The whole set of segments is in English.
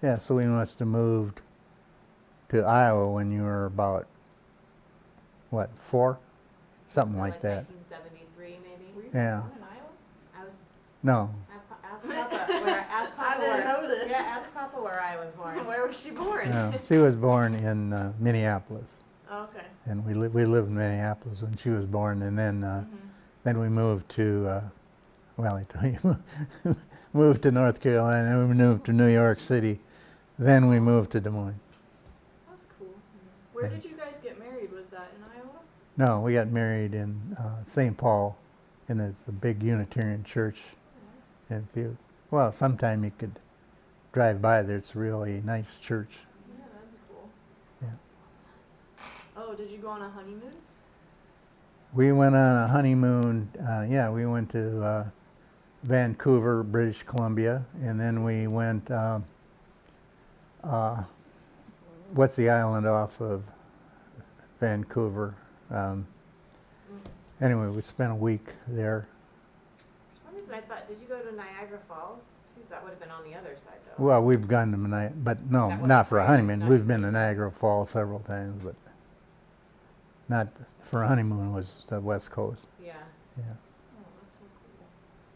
Yeah, so we must have moved to Iowa when you were about, what, 4? Something So like that. 1973 maybe. Were you Yeah. born in Iowa? I was No. ask Papa I didn't where. know this. Yeah, ask Papa where I was born. Where was she born? No. She was born in Minneapolis. Okay. And we lived in Minneapolis when she was born, and then we moved to well, I tell you, moved to North Carolina, and we moved to New York City, then we moved to Des Moines. That's cool. Where Yeah. did you guys get married? Was that in Iowa? No, we got married in St. Paul, and it's a big Unitarian church. And if you, well, sometime you could drive by there. It's a really nice church. Yeah, that'd be cool. Yeah. Oh, did you go on a honeymoon? We went on a honeymoon. Yeah, we went to Vancouver, British Columbia, and then we went. What's the island off of Vancouver? Anyway, we spent a week there. For some reason I thought, did you go to Niagara Falls too? That would have been on the other side though. Well, we've gone to Niagara, but no, That wasn't not for a for honeymoon. not We've been to you. Niagara Falls several times, but not for a honeymoon. Was the West Coast. Yeah. Yeah. Oh, that's so cool.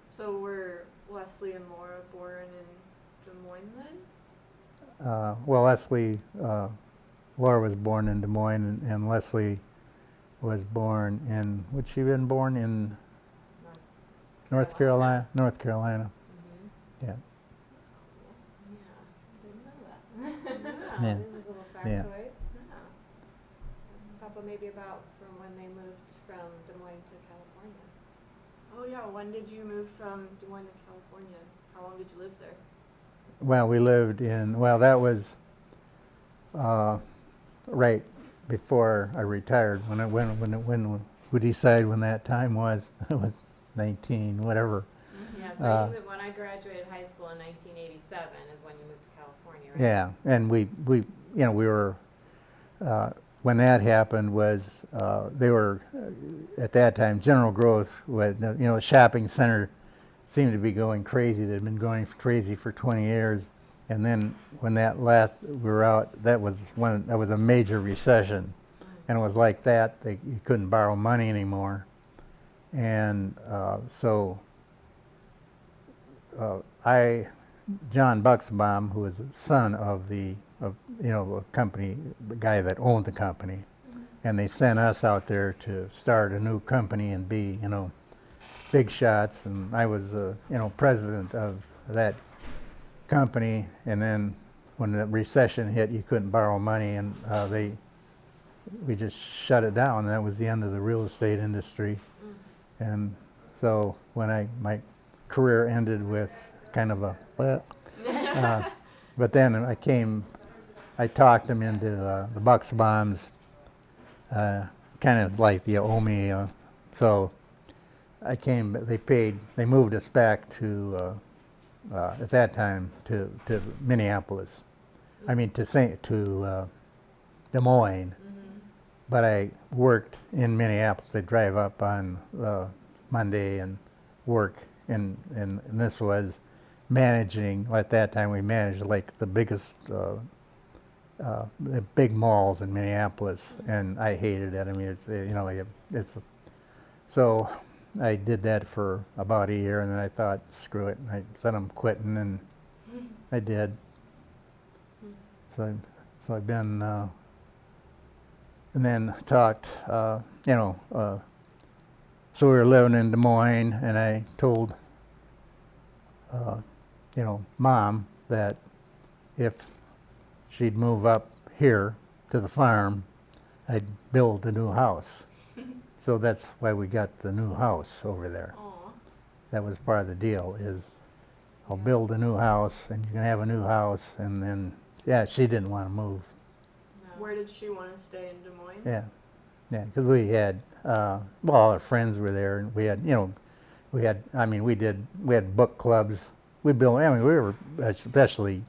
So were Leslie and Laura born in Des Moines then? Well, Leslie, Laura was born in Des Moines, and Leslie was born in. Would she been born in North Carolina? North Carolina. Mm-hmm. Yeah. That's cool. Yeah. Didn't know that. Yeah. These little Yeah. factoids. Yeah. Ask Papa maybe about from when they moved from Des Moines to California. Oh yeah, when did you move from Des Moines to California? How long did you live there? Well, we lived in. Well, that was right before I retired. When we decided when that time was, I was 19, whatever. Yeah, so you moved, when I graduated high school in 1987 is when you moved to California, right? Yeah, and we we were when that happened was they were at that time General Growth was the shopping center seemed to be going crazy. They'd been going crazy for 20 years, and then when that last we were out, that was a major recession, and it was like that. You couldn't borrow money anymore, and so John Buxbaum, who was the son of a company, the guy that owned the company, and they sent us out there to start a new company and be big shots, and I was president of that company. And then when the recession hit, you couldn't borrow money, and we just shut it down. That was the end of the real estate industry. And so when my career ended with kind of a but then I talked them into the Buxbaums, kind of like the owe me, so I came. They moved us back to at that time to Minneapolis. I mean to Des Moines. But I worked in Minneapolis. I'd drive up on Monday and work, and this was managing. At that time, we managed like the biggest, the big malls in Minneapolis, and I hated it. I mean, so I did that for about a year, and then I thought, screw it, and I said I'm quitting, and I did. So I've been, and then talked, so we were living in Des Moines, and I told, Mom that if she'd move up here to the farm, I'd build a new house. So that's why we got the new house over there. Aw. That was part of the deal, is I'll build a new house, and you can have a new house, and then, yeah, she didn't want to move. No. Where did she want to stay in Des Moines? Yeah, because we had, all our friends were there, and we had, we had book clubs. We were, especially,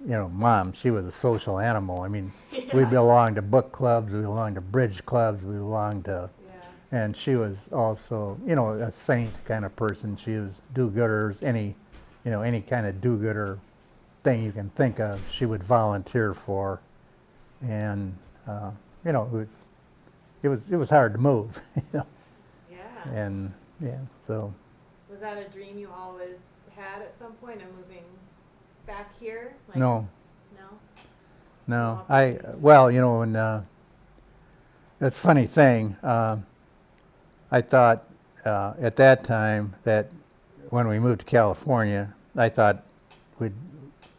Mom, she was a social animal. I mean, we belonged to book clubs, we belonged to bridge clubs, we belonged to, and she was also, a saint kind of person. She was do-gooders, any kind of do-gooder thing you can think of she would volunteer for, and you know, it was hard to move, you know, Yeah. and yeah, so Was that a dream you always had at some point of moving back here? Like, no, No? well, you know, and that's a funny thing. I thought at that time that when we moved to California, I thought we'd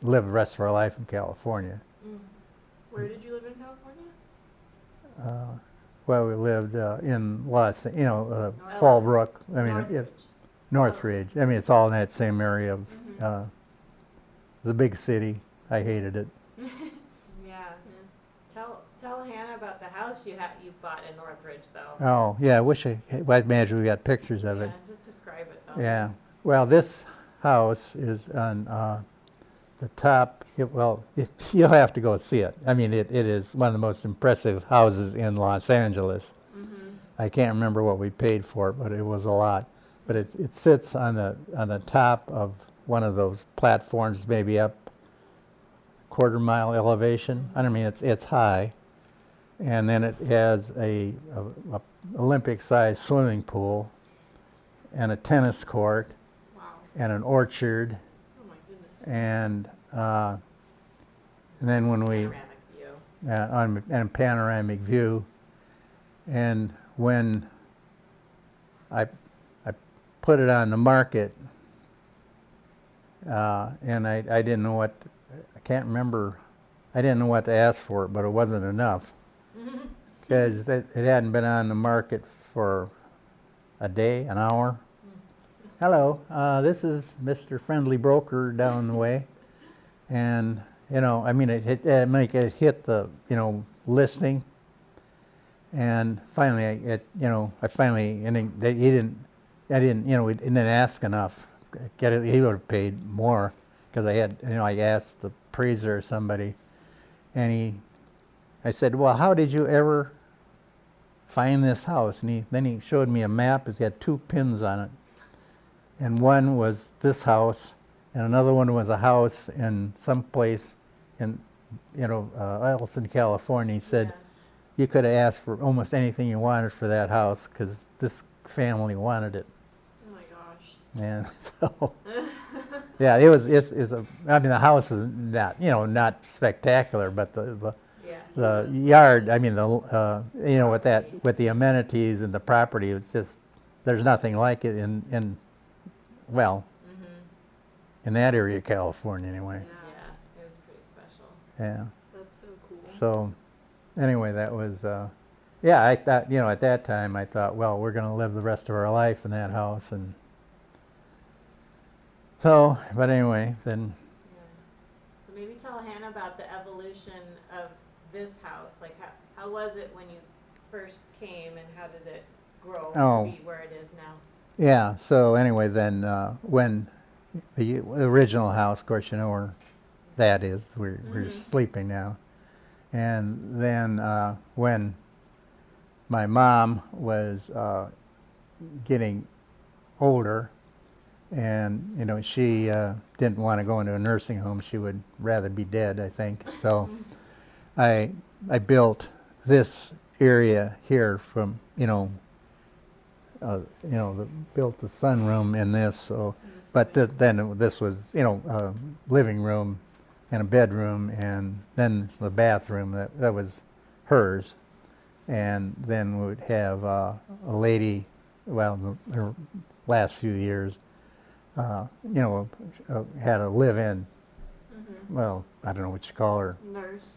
live the rest of our life in California. Mm. Where did you live in California? Well, we lived in you know, LA. Fallbrook. I mean, Northridge. Northridge. I mean, it's all in that same area of Mhm. the big city. I hated it. Yeah. Tell Hannah about the house you bought in Northridge, though. Oh, yeah. I imagine we got pictures of it. Yeah, just describe it, though. Yeah. Well, this house is on the top. You'll have to go see it. I mean, it is one of the most impressive houses in Los Angeles. Mhm. I can't remember what we paid for it, but it was a lot. But it sits on the top of one of those platforms, maybe up quarter-mile elevation. I don't mean it's high, and then it has a Olympic-sized swimming pool, and a tennis court, Wow. and an orchard, Oh my goodness. and then when we Panoramic view. and panoramic view, and when I put it on the market, and I didn't know what, I can't remember, I didn't know what to ask for it, but it wasn't enough, because it hadn't been on the market for a day, an hour. Hello, this is Mr. Friendly Broker down the way, and you know, I mean, it hit the, you know, listing, and finally, I didn't, you know, he didn't ask enough. He would have paid more, because I asked the appraiser or somebody, and I said, well, how did you ever find this house? And then he showed me a map. It's got 2 pins on it, and one was this house, and another one was a house in some place in, you know, else in California. He said, you could have asked for almost anything you wanted for that house, because this family wanted it. Oh my gosh. And so, yeah, I mean, the house is not, you know, not spectacular, but the yard, I mean, you know, with the amenities and the property, it's just, there's nothing like it in that area of California anyway. Yeah, it was pretty special. Yeah. That's so cool. So, anyway, that was, yeah, I thought, you know, at that time I thought, well, we're going to live the rest of our life in that house, and so, but anyway, then, Yeah. So maybe tell Hannah about the evolution of this house. Like, how was it when you first came, and how did it grow Oh. to be where it is now? yeah, so anyway, then when the original house, of course, you know where that is, we're sleeping now, and then when my mom was getting older, and you know, she didn't want to go into a nursing home. She would rather be dead, I think. So I built area here from, built the sunroom in this. So, but then this was, living room and a bedroom, and then the bathroom that was hers. And then we would have a lady, well, the last few years, had a live-in, well, I don't know what you call her.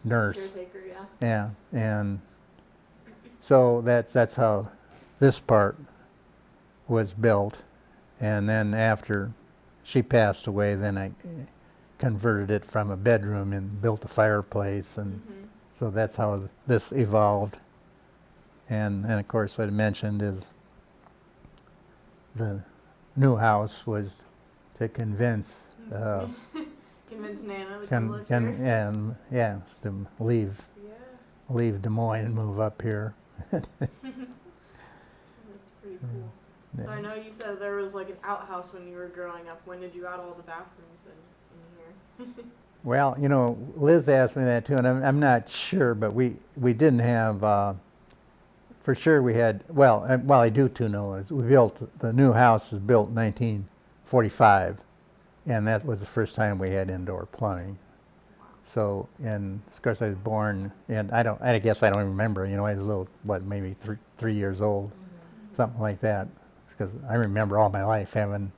Nurse. Caretaker, yeah. Yeah, and so that's how this part was built. And then after she passed away, then I converted it from a bedroom and built a fireplace, and so that's how this evolved. And of course, what I mentioned is the new house was to convince Convince Nana to come live here. to leave Des Moines and move up here. That's pretty cool. Yeah. So I know you said there was like an outhouse when you were growing up. When did you add all the bathrooms then in here? Well, Liz asked me that too, and I'm not sure, but we didn't have, for sure we had, well, I do too know, is we built, the new house was built in 1945, and that was the first time we had indoor plumbing. So, and of course I was born, and I guess I don't even remember, I was a little, maybe 3 years old, something like that, because I remember all my life having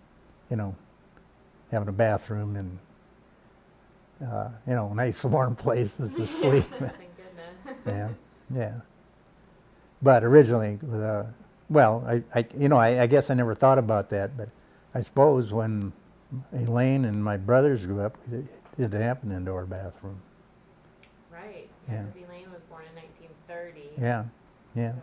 a bathroom and, nice warm places to sleep. Thank goodness. Yeah, yeah. But originally, I guess I never thought about that, but I suppose when Elaine and my brothers grew up, it did have an indoor bathroom. Right, Yeah. because Elaine was born in 1930. Yeah, yeah. So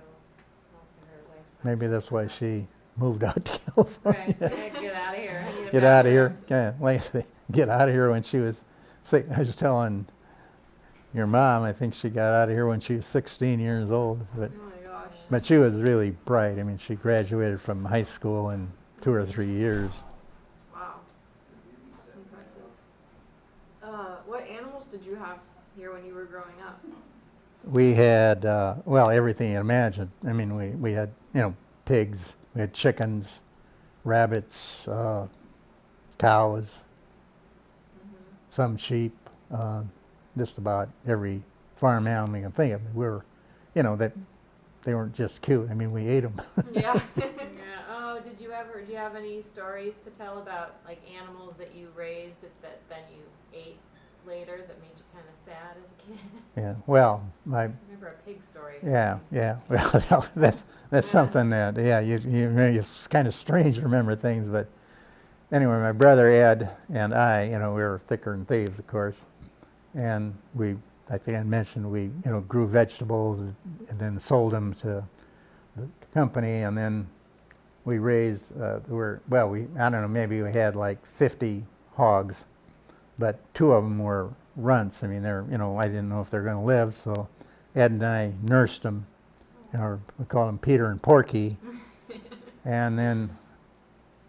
lots of her lifetime. Maybe that's why she moved out to California. Right, get out of here. I need a Get out of here. bathroom. Yeah, like I say, get out of here when she was sick. I was telling your mom, I think she got out of here when she was 16 years old. But Oh my gosh. But she was really bright. I mean, she graduated from high school in 2 or 3 years. Wow. That's impressive. What animals did you have here when you were growing up? We had, everything you imagine. I mean, we had, pigs, we had chickens, rabbits, cows, some sheep, just about every farm animal you can think of. We were, they weren't just cute. I mean, we ate them. Yeah. Yeah. Oh, do you have any stories to tell about like animals that you raised that then you ate later that made you kind of sad as a kid? Yeah. Well, I remember a pig story. yeah. Well, that's something that, it's kind of strange to remember things, but anyway, my brother Ed and I, we were thicker than thieves, of course, and I think I mentioned we, grew vegetables and then sold them to the company, and then we raised, I don't know, maybe we had like 50 hogs, but 2 of them were runts. I mean, I didn't know if they're going to live, so Ed and I nursed them, or we called them Peter and Porky, and then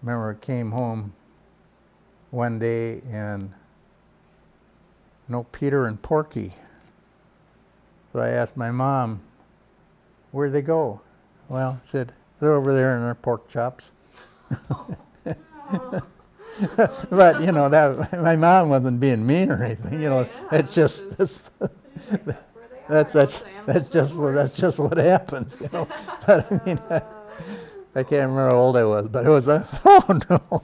remember I came home one day and no Peter and Porky. So I asked my mom, where'd they go? Well, she said, they're over there in their pork chops. But, that my mom wasn't being mean or anything, it's just, That's where they are. that's just what happens, But I mean, I can't remember how old I was, but it was oh no,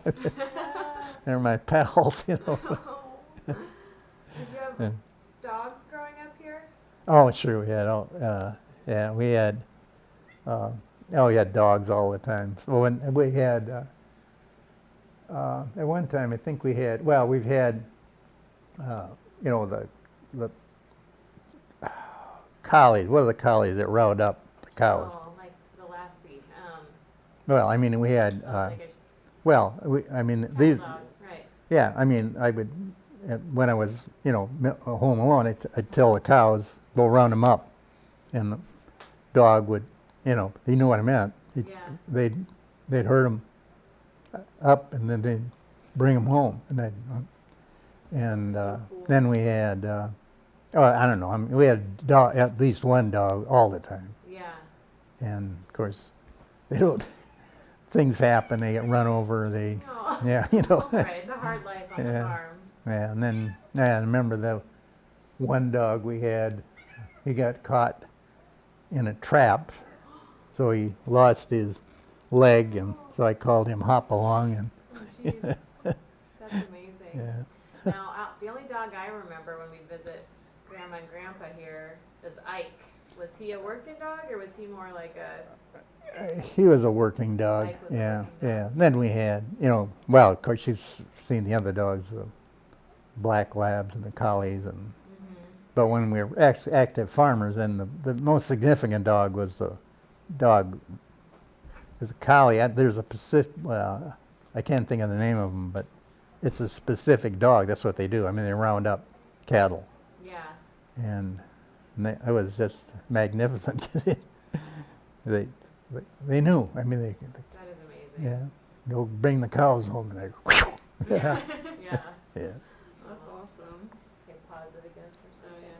they're my pals, Did you have dogs growing up here? Oh, sure, we had, we had dogs all the time. So when we had, at one time, I think we've had, the collies. What are the collies that round up the cows? Oh, like the Lassie. Well, I mean, we had, Like a these, dog, right? yeah, I mean, when I was, home alone, I'd tell the cows, go round them up. And the dog would, he knew what I meant. Yeah. They'd herd them up, and then they'd bring them home. And So cool. then we had, I don't know, we had at least one dog all the time. Yeah. And of course, things happen, they get run over, Oh. yeah, Right, it's a hard life on the Yeah. farm. Yeah, and then, I remember the one dog we had, he got caught in a trap, so he lost his leg, and so I called him Hop Along, and Oh, jeez. That's amazing. yeah. Now, the only dog I remember when we visit Grandma and Grandpa here is Ike. Was he a working dog, or was he more like a? He was a working dog, Ike was a yeah, working yeah. dog. Then we had, of course you've seen the other dogs, the black labs and the collies, and but when we were active farmers, then the most significant dog was the dog, is a collie. There's a Pacific, I can't think of the name of them, but it's a specific dog. That's what they do. I mean, they round up cattle, Yeah. and it was just magnificent. 'Cause they knew. I mean, That is amazing. yeah, go bring the cows home, and they, Yeah. yeah. That's awesome. pause it again for a Oh, second.